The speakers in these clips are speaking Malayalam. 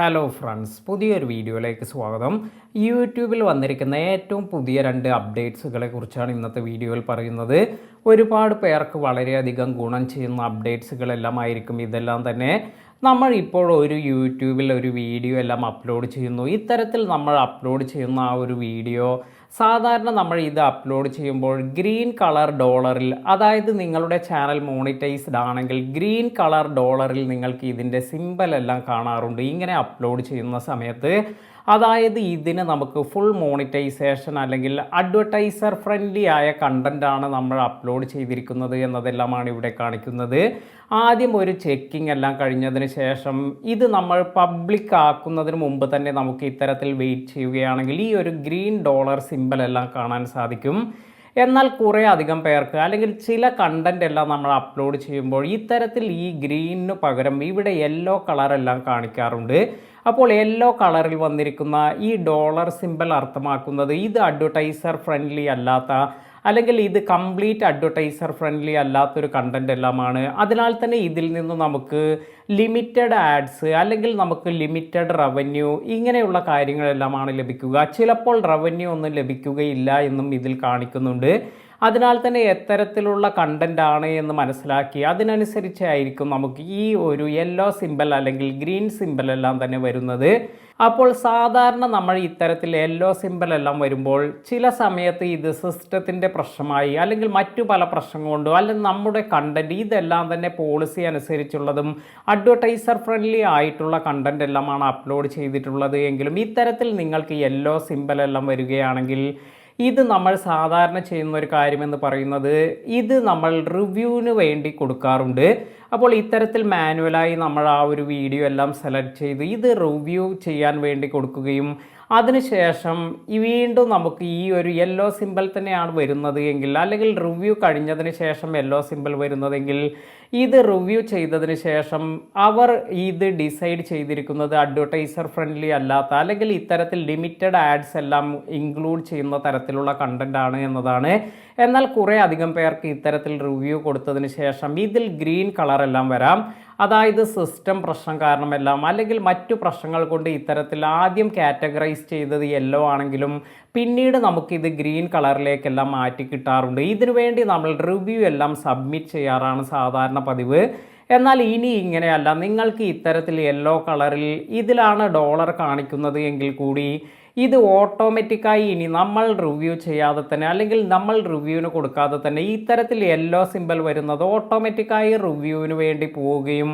ഹലോ ഫ്രണ്ട്സ്, പുതിയൊരു വീഡിയോയിലേക്ക് സ്വാഗതം. യൂട്യൂബിൽ വന്നിരിക്കുന്ന ഏറ്റവും പുതിയ 2 അപ്ഡേറ്റ്സുകളെ കുറിച്ചാണ് ഇന്നത്തെ വീഡിയോയിൽ പറയുന്നത്. ഒരുപാട് പേർക്ക് വളരെയധികം ഗുണം ചെയ്യുന്ന അപ്ഡേറ്റ്സുകളെല്ലാം ആയിരിക്കും ഇതെല്ലാം തന്നെ. നമ്മൾ ഇപ്പോൾ ഒരു യൂട്യൂബിൽ ഒരു വീഡിയോ എല്ലാം അപ്ലോഡ് ചെയ്യുന്നു. ഇത്തരത്തിൽ നമ്മൾ അപ്ലോഡ് ചെയ്യുന്ന ആ ഒരു വീഡിയോ സാധാരണ നമ്മൾ ഇത് അപ്ലോഡ് ചെയ്യുമ്പോൾ ഗ്രീൻ കളർ ഡോളറിൽ, അതായത് നിങ്ങളുടെ ചാനൽ മോണിറ്റൈസ്ഡ് ആണെങ്കിൽ ഗ്രീൻ കളർ ഡോളറിൽ നിങ്ങൾക്ക് ഇതിൻ്റെ സിമ്പൽ എല്ലാം കാണാറുണ്ട് ഇങ്ങനെ അപ്ലോഡ് ചെയ്യുന്ന സമയത്ത്. അതായത് ഇതിന് നമുക്ക് ഫുൾ മോണിറ്റൈസേഷൻ അല്ലെങ്കിൽ അഡ്വർടൈസർ ഫ്രണ്ട്ലി ആയ കണ്ടൻ്റാണ് നമ്മൾ അപ്ലോഡ് ചെയ്തിരിക്കുന്നത് എന്നതെല്ലാമാണ് ഇവിടെ കാണിക്കുന്നത്. ആദ്യം ഒരു ചെക്കിംഗ് എല്ലാം കഴിഞ്ഞതിന് ശേഷം ഇത് നമ്മൾ പബ്ലിക് ആക്കുന്നതിന് മുമ്പ് തന്നെ നമുക്ക് ഇത്തരത്തിൽ വെയിറ്റ് ചെയ്യുകയാണെങ്കിൽ ഈ ഒരു ഗ്രീൻ ഡോളർ സിമ്പൽ എല്ലാം കാണാൻ സാധിക്കും. എന്നാൽ കുറേ അധികം പേർക്ക് അല്ലെങ്കിൽ ചില കണ്ടൻ്റ് എല്ലാം നമ്മൾ അപ്ലോഡ് ചെയ്യുമ്പോൾ ഇത്തരത്തിൽ ഈ ഗ്രീനിന് പകരം ഇവിടെ യെല്ലോ കളറെല്ലാം കാണിക്കാറുണ്ട്. അപ്പോൾ യെല്ലോ കളറിൽ വന്നിരിക്കുന്ന ഈ ഡോളർ സിമ്പൽ അർത്ഥമാക്കുന്നത് ഇത് അഡ്വർടൈസർ ഫ്രണ്ട്ലി അല്ലാത്ത, അല്ലെങ്കിൽ ഇത് കംപ്ലീറ്റ് അഡ്വർടൈസർ ഫ്രണ്ട്ലി അല്ലാത്തൊരു കണ്ടൻ്റ് എല്ലാമാണ്. അതിനാൽ തന്നെ ഇതിൽ നിന്ന് നമുക്ക് ലിമിറ്റഡ് ആഡ്സ് അല്ലെങ്കിൽ നമുക്ക് ലിമിറ്റഡ് റവന്യൂ ഇങ്ങനെയുള്ള കാര്യങ്ങളെല്ലാമാണ് ലഭിക്കുക. ചിലപ്പോൾ റവന്യൂ ഒന്നും ലഭിക്കുകയില്ല എന്നും ഇതിൽ കാണിക്കുന്നുണ്ട്. അതിനാൽ തന്നെ എത്തരത്തിലുള്ള കണ്ടൻ്റ് ആണ് എന്ന് മനസ്സിലാക്കി അതിനനുസരിച്ചായിരിക്കും നമുക്ക് ഈ ഒരു യെല്ലോ സിമ്പൽ അല്ലെങ്കിൽ ഗ്രീൻ സിമ്പൽ എല്ലാം തന്നെ വരുന്നത്. അപ്പോൾ സാധാരണ നമ്മൾ ഇത്തരത്തിൽ യെല്ലോ സിമ്പൽ എല്ലാം വരുമ്പോൾ ചില സമയത്ത് ഇത് സിസ്റ്റത്തിൻ്റെ പ്രശ്നമായി അല്ലെങ്കിൽ മറ്റു പല പ്രശ്നം കൊണ്ടോ അല്ലെങ്കിൽ നമ്മുടെ കണ്ടൻറ്റ് ഇതെല്ലാം തന്നെ പോളിസി അനുസരിച്ചുള്ളതും അഡ്വർടൈസർ ഫ്രണ്ട്ലി ആയിട്ടുള്ള കണ്ടൻ്റ് എല്ലാമാണ് അപ്ലോഡ് ചെയ്തിട്ടുള്ളത് എങ്കിലും ഇത്തരത്തിൽ നിങ്ങൾക്ക് യെല്ലോ സിമ്പൽ എല്ലാം വരികയാണെങ്കിൽ ഇത് നമ്മൾ സാധാരണ ചെയ്യുന്ന ഒരു കാര്യമെന്ന് പറയുന്നത് ഇത് നമ്മൾ റിവ്യൂവിന് വേണ്ടി കൊടുക്കാറുണ്ട്. അപ്പോൾ ഇത്തരത്തിൽ മാനുവലായി നമ്മൾ ആ ഒരു വീഡിയോ എല്ലാം സെലക്ട് ചെയ്ത് ഇത് റിവ്യൂ ചെയ്യാൻ വേണ്ടി കൊടുക്കുകയും അതിനുശേഷം വീണ്ടും നമുക്ക് ഈ ഒരു യെല്ലോ സിമ്പൽ തന്നെയാണ് വരുന്നത് എങ്കിൽ, അല്ലെങ്കിൽ റിവ്യൂ കഴിഞ്ഞതിന് ശേഷം യെല്ലോ സിമ്പൽ വരുന്നതെങ്കിൽ ഇത് റിവ്യൂ ചെയ്തതിന് ശേഷം അവർ ഇത് ഡിസൈഡ് ചെയ്തിരിക്കുന്നത് അഡ്വർടൈസർ ഫ്രണ്ട്ലി അല്ലാത്ത അല്ലെങ്കിൽ ഇത്തരത്തിൽ ലിമിറ്റഡ് ആഡ്സ് എല്ലാം ഇൻക്ലൂഡ് ചെയ്യുന്ന തരത്തിലുള്ള കണ്ടൻ്റ് ആണ് എന്നതാണ്. എന്നാൽ കുറേ അധികം പേർക്ക് ഇത്തരത്തിൽ റിവ്യൂ കൊടുത്തതിന് ശേഷം ഇതിൽ ഗ്രീൻ കളറെല്ലാം വരാം. അതായത് സിസ്റ്റം പ്രശ്നം കാരണമെല്ലാം അല്ലെങ്കിൽ മറ്റു പ്രശ്നങ്ങൾ കൊണ്ട് ഇത്തരത്തിൽ ആദ്യം കാറ്റഗറൈസ് ചെയ്തത് യെല്ലോ ആണെങ്കിലും പിന്നീട് നമുക്കിത് ഗ്രീൻ കളറിലേക്കെല്ലാം മാറ്റി കിട്ടാറുണ്ട്. ഇതിനു വേണ്ടി നമ്മൾ റിവ്യൂ എല്ലാം സബ്മിറ്റ് ചെയ്യാറാണ് സാധാരണ പതിവ്. എന്നാൽ ഇനി ഇങ്ങനെയല്ല, നിങ്ങൾക്ക് ഇത്തരത്തിൽ യെല്ലോ കളറിൽ ഇതിലാണ് ഡോളർ കാണിക്കുന്നത് എങ്കിൽ കൂടി ഇത് ഓട്ടോമാറ്റിക്കായി ഇനി നമ്മൾ റിവ്യൂ ചെയ്യാതെ തന്നെ അല്ലെങ്കിൽ നമ്മൾ റിവ്യൂവിന് കൊടുക്കാതെ തന്നെ ഇത്തരത്തിൽ യെല്ലോ സിമ്പൽ വരുന്നത് ഓട്ടോമാറ്റിക്കായി റിവ്യൂവിന് വേണ്ടി പോവുകയും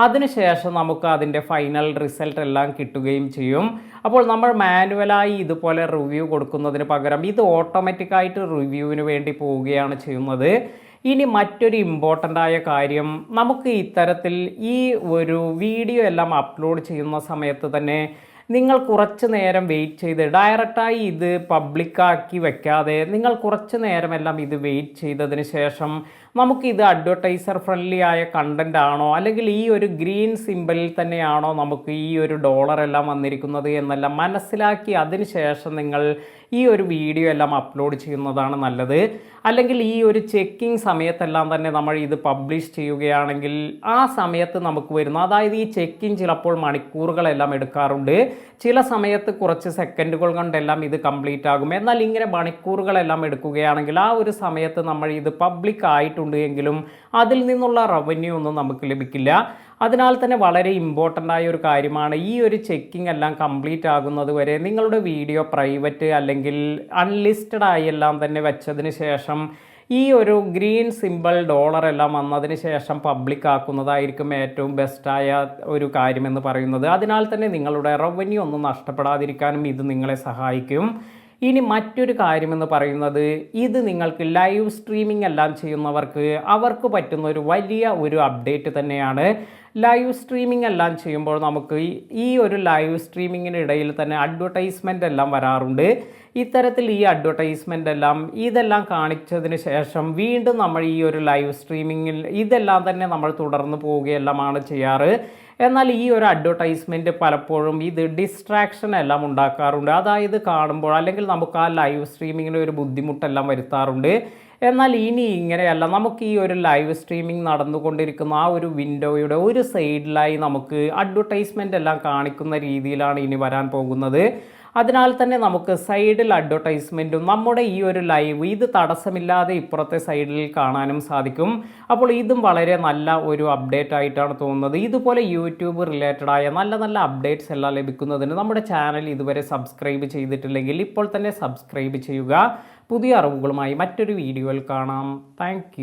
അതിനുശേഷം നമുക്ക് അതിൻ്റെ ഫൈനൽ റിസൾട്ട് എല്ലാം കിട്ടുകയും ചെയ്യും. അപ്പോൾ നമ്മൾ മാനുവലായി ഇതുപോലെ റിവ്യൂ കൊടുക്കുന്നതിന് പകരം ഇത് ഓട്ടോമാറ്റിക്കായിട്ട് റിവ്യൂവിന് വേണ്ടി പോവുകയാണ് ചെയ്യുന്നത്. ഇനി മറ്റൊരു ഇമ്പോർട്ടൻ്റ് ആയ കാര്യം, നമുക്ക് ഇത്തരത്തിൽ ഈ ഒരു വീഡിയോ എല്ലാം അപ്ലോഡ് ചെയ്യുന്ന സമയത്ത് തന്നെ നിങ്ങൾ കുറച്ച് നേരം വെയിറ്റ് ചെയ്ത് ഡയറക്റ്റായി ഇത് പബ്ലിക്കാക്കി വെക്കാതെ നിങ്ങൾ കുറച്ച് നേരമെല്ലാം ഇത് വെയിറ്റ് ചെയ്തതിന് ശേഷം നമുക്കിത് അഡ്വർടൈസർ ഫ്രണ്ട്ലി ആയ കണ്ടൻ്റ് ആണോ അല്ലെങ്കിൽ ഈ ഒരു ഗ്രീൻ സിമ്പലിൽ തന്നെയാണോ നമുക്ക് ഈ ഒരു ഡോളർ എല്ലാം വന്നിരിക്കുന്നത് എന്നെല്ലാം മനസ്സിലാക്കി അതിന് ശേഷം നിങ്ങൾ ഈ ഒരു വീഡിയോ എല്ലാം അപ്ലോഡ് ചെയ്യുന്നതാണ് നല്ലത്. അല്ലെങ്കിൽ ഈ ഒരു ചെക്കിംഗ് സമയത്തെല്ലാം തന്നെ നമ്മൾ ഇത് പബ്ലിഷ് ചെയ്യുകയാണെങ്കിൽ ആ സമയത്ത് നമുക്ക് വരുന്ന, അതായത് ഈ ചെക്കിംഗ് ചിലപ്പോൾ മണിക്കൂറുകളെല്ലാം എടുക്കാറുണ്ട്, ചില സമയത്ത് കുറച്ച് സെക്കൻഡുകൾ കൊണ്ടെല്ലാം ഇത് കംപ്ലീറ്റ് ആകും. എന്നാൽ ഇങ്ങനെ മണിക്കൂറുകളെല്ലാം എടുക്കുകയാണെങ്കിൽ ആ ഒരു സമയത്ത് നമ്മൾ ഇത് പബ്ലിക് ആയിട്ടുണ്ട് എങ്കിലും അതിൽ നിന്നുള്ള റവന്യൂ ഒന്നും നമുക്ക് ലഭിക്കില്ല. അതിനാൽ തന്നെ വളരെ ഇമ്പോർട്ടൻ്റ് ആയ ഒരു കാര്യമാണ് ഈ ഒരു ചെക്കിംഗ് എല്ലാം കംപ്ലീറ്റ് ആകുന്നത് വരെ നിങ്ങളുടെ വീഡിയോ പ്രൈവറ്റ് അല്ലെങ്കിൽ അൺലിസ്റ്റഡ് ആയി എല്ലാം തന്നെ വെച്ചതിന് ശേഷം ഈ ഒരു ഗ്രീൻ സിമ്പിൾ ഡോളർ എല്ലാം വന്നതിന് ശേഷം പബ്ലിക് ആക്കുന്നതായിരിക്കും ഏറ്റവും ബെസ്റ്റായ ഒരു കാര്യമെന്ന് പറയുന്നത്. അതിനാൽ തന്നെ നിങ്ങളുടെ റവന്യൂ ഒന്നും നഷ്ടപ്പെടാതിരിക്കാനും ഇത് നിങ്ങളെ സഹായിക്കും. ഇനി മറ്റൊരു കാര്യമെന്ന് പറയുന്നത്, ഇത് നിങ്ങൾക്ക് ലൈവ് സ്ട്രീമിംഗ് എല്ലാം ചെയ്യുന്നവർക്ക് അവർക്ക് പറ്റുന്ന ഒരു വലിയ ഒരു അപ്ഡേറ്റ് തന്നെയാണ്. ലൈവ് സ്ട്രീമിംഗ് എല്ലാം ചെയ്യുമ്പോൾ നമുക്ക് ഈ ഒരു ലൈവ് സ്ട്രീമിങ്ങിനിടയിൽ തന്നെ അഡ്വർടൈസ്മെൻ്റ് എല്ലാം വരാറുണ്ട്. ഇത്തരത്തിൽ ഈ അഡ്വർടൈസ്മെൻ്റ് എല്ലാം ഇതെല്ലാം കാണിച്ചതിന് ശേഷം വീണ്ടും നമ്മൾ ഈ ഒരു ലൈവ് സ്ട്രീമിങ്ങിൽ ഇതെല്ലാം തന്നെ നമ്മൾ തുടർന്ന് പോവുകയെല്ലാമാണ് ചെയ്യാറ്. എന്നാൽ ഈ ഒരു അഡ്വർടൈസ്മെൻറ്റ് പലപ്പോഴും ഇത് ഡിസ്ട്രാക്ഷൻ എല്ലാം ഉണ്ടാക്കാറുണ്ട്. അതായത് കാണുമ്പോൾ അല്ലെങ്കിൽ നമുക്ക് ആ ലൈവ് സ്ട്രീമിങ്ങിന് ഒരു ബുദ്ധിമുട്ടെല്ലാം വരുത്താറുണ്ട്. എന്നാൽ ഇനി ഇങ്ങനെയല്ല, നമുക്ക് ഈ ഒരു ലൈവ് സ്ട്രീമിംഗ് നടന്നുകൊണ്ടിരിക്കുന്ന ആ ഒരു വിൻഡോയുടെ ഒരു സൈഡിലായി നമുക്ക് അഡ്വർടൈസ്മെൻ്റ് എല്ലാം കാണിക്കുന്ന രീതിയിലാണ് ഇനി വരാൻ പോകുന്നത്. അതിനാൽ തന്നെ നമുക്ക് സൈഡിൽ അഡ്വർടൈസ്മെൻറ്റും നമ്മുടെ ഈ ഒരു ലൈവ് ഇത് തടസ്സമില്ലാതെ ഇപ്പുറത്തെ സൈഡിൽ കാണാനും സാധിക്കും. അപ്പോൾ ഇതും വളരെ നല്ല ഒരു അപ്ഡേറ്റ് ആയിട്ടാണ് തോന്നുന്നത്. ഇതുപോലെ യൂട്യൂബ് റിലേറ്റഡായ നല്ല നല്ല അപ്ഡേറ്റ്സ് എല്ലാം ലഭിക്കുന്നതിന് നമ്മുടെ ചാനൽ ഇതുവരെ സബ്സ്ക്രൈബ് ചെയ്തിട്ടില്ലെങ്കിൽ ഇപ്പോൾ തന്നെ സബ്സ്ക്രൈബ് ചെയ്യുക. പുതിയ അറിവുകളുമായി മറ്റൊരു വീഡിയോയിൽ കാണാം. താങ്ക്